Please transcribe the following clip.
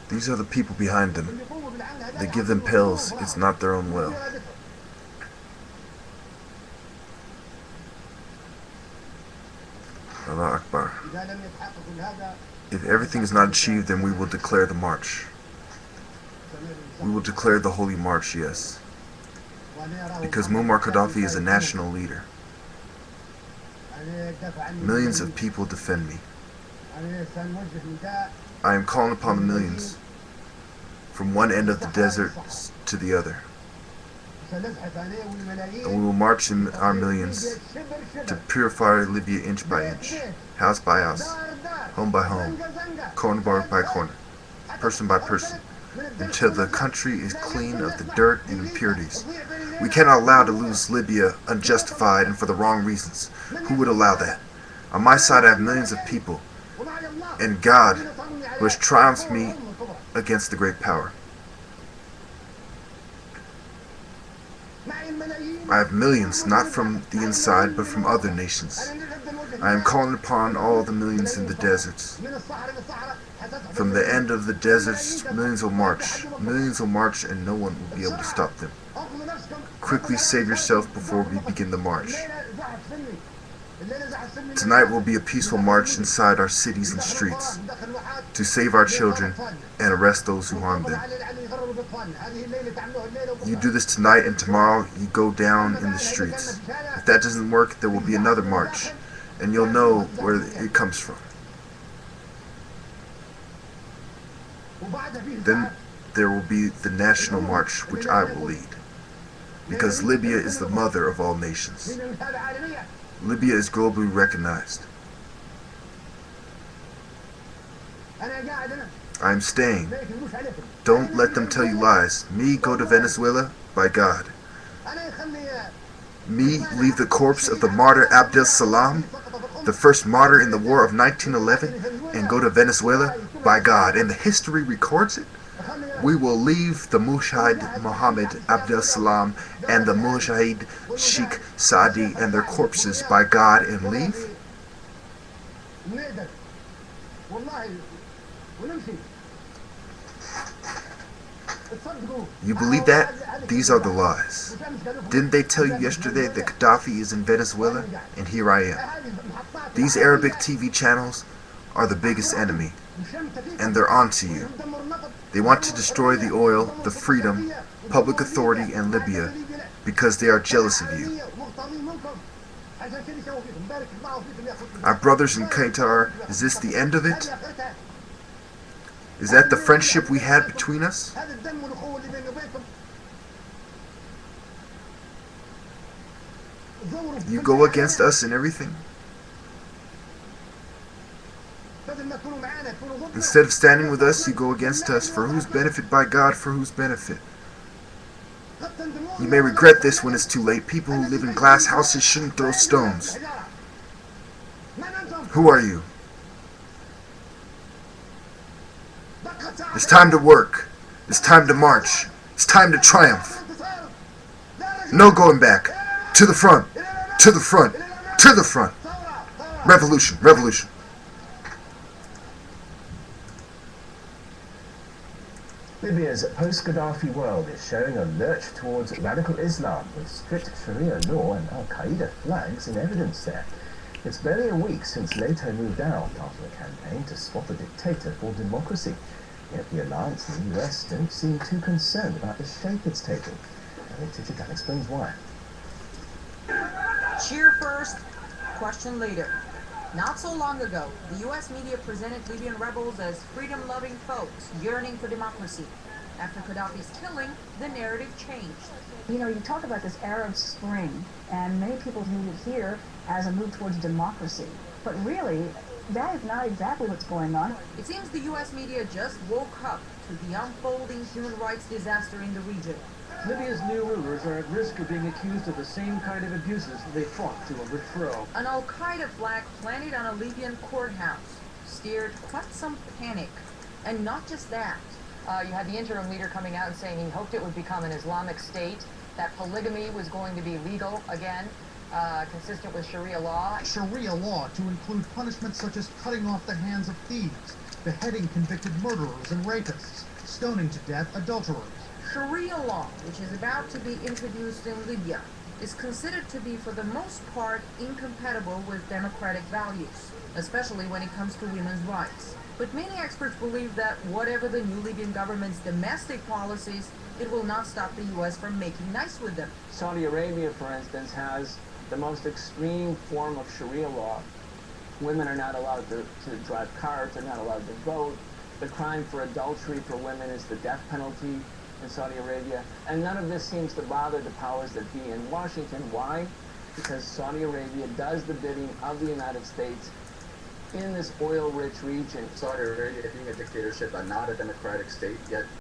These are the people behind them. They give them pills. It's not their own will. Allah Akbar. If everything is not achieved, then we will declare the march. We will declare the holy march, yes. Because Muammar Gaddafi is a national leader. Millions of people defend me. I am calling upon the millions, from one end of the desert to the other. And we will march in our millions to purify Libya inch by inch, house by house, home by home, corner by corner, person by person, until the country is clean of the dirt and impurities. We cannot allow to lose Libya unjustified and for the wrong reasons. Who would allow that? On my side I have millions of people, and God, who has triumphed me against the great power. I have millions, not from the inside, but from other nations. I am calling upon all the millions in the deserts. From the end of the deserts, millions will march. Millions will march, and no one will be able to stop them. Quickly save yourself before we begin the march. Tonight will be a peaceful march inside our cities and streets to save our children and arrest those who harm them. You do this tonight, and tomorrow you go down in the streets. If that doesn't work, there will be another march, and you'll know where it comes from. Then there will be the national march, which I will lead, because Libya is the mother of all nations. Libya is globally recognized. I am staying. Don't let them tell you lies. Me go to Venezuela? By God. Me leave the corpse of the martyr Abdel Salam, the first martyr in the war of 1911, and go to Venezuela? By God. And the history records it. We will leave the Mujahid Muhammad Abdel Salam and the Mujahid Sheikh Saadi and their corpses, by God, and leave? You believe that? These are the lies. Didn't they tell you yesterday that Gaddafi is in Venezuela? And here I am. These Arabic TV channels are the biggest enemy, and they're onto you. They want to destroy the oil, the freedom, public authority, and Libya because they are jealous of you. Our brothers in Qatar, is this the end of it? Is that the friendship we had between us? You go against us in everything? Instead of standing with us, you go against us. For whose benefit? By God, for whose benefit? You may regret this when it's too late. People who live in glass houses shouldn't throw stones. Who are you? It's time to work. It's time to march. It's time to triumph. No going back. To the front. To the front. To the front. Revolution. Revolution. Libya's post-Gaddafi world is showing a lurch towards radical Islam, with strict Sharia law and Al-Qaeda flags in evidence there. It's barely a week since NATO moved out after a campaign to swap a dictator for democracy. Yet the alliance and the US don't seem too concerned about the shape it's taking. That explains why. Cheer first, question later. Not so long ago, the U.S. media presented Libyan rebels as freedom-loving folks yearning for democracy. After Gaddafi's killing, the narrative changed. You know, you talk about this Arab Spring, and many people view it here as a move towards democracy. But really, that is not exactly what's going on. It seems the U.S. media just woke up to the unfolding human rights disaster in the region. Libya's new rulers are at risk of being accused of the same kind of abuses they fought to overthrow. An Al-Qaeda flag planted on a Libyan courthouse scared quite some panic. And not just that. You had the interim leader coming out and saying he hoped it would become an Islamic state, that polygamy was going to be legal again, consistent with Sharia law. Sharia law to include punishments such as cutting off the hands of thieves, beheading convicted murderers and rapists, stoning to death adulterers. Sharia law, which is about to be introduced in Libya, is considered to be for the most part incompatible with democratic values, especially when it comes to women's rights. But many experts believe that whatever the new Libyan government's domestic policies, it will not stop the U.S. from making nice with them. Saudi Arabia, for instance, has the most extreme form of Sharia law. Women are not allowed to drive cars, they're not allowed to vote. The crime for adultery for women is the death penalty in Saudi Arabia. And none of this seems to bother the powers that be in Washington. Why? Because Saudi Arabia does the bidding of the United States in this oil-rich region. Saudi Arabia being a dictatorship and not a democratic state, yet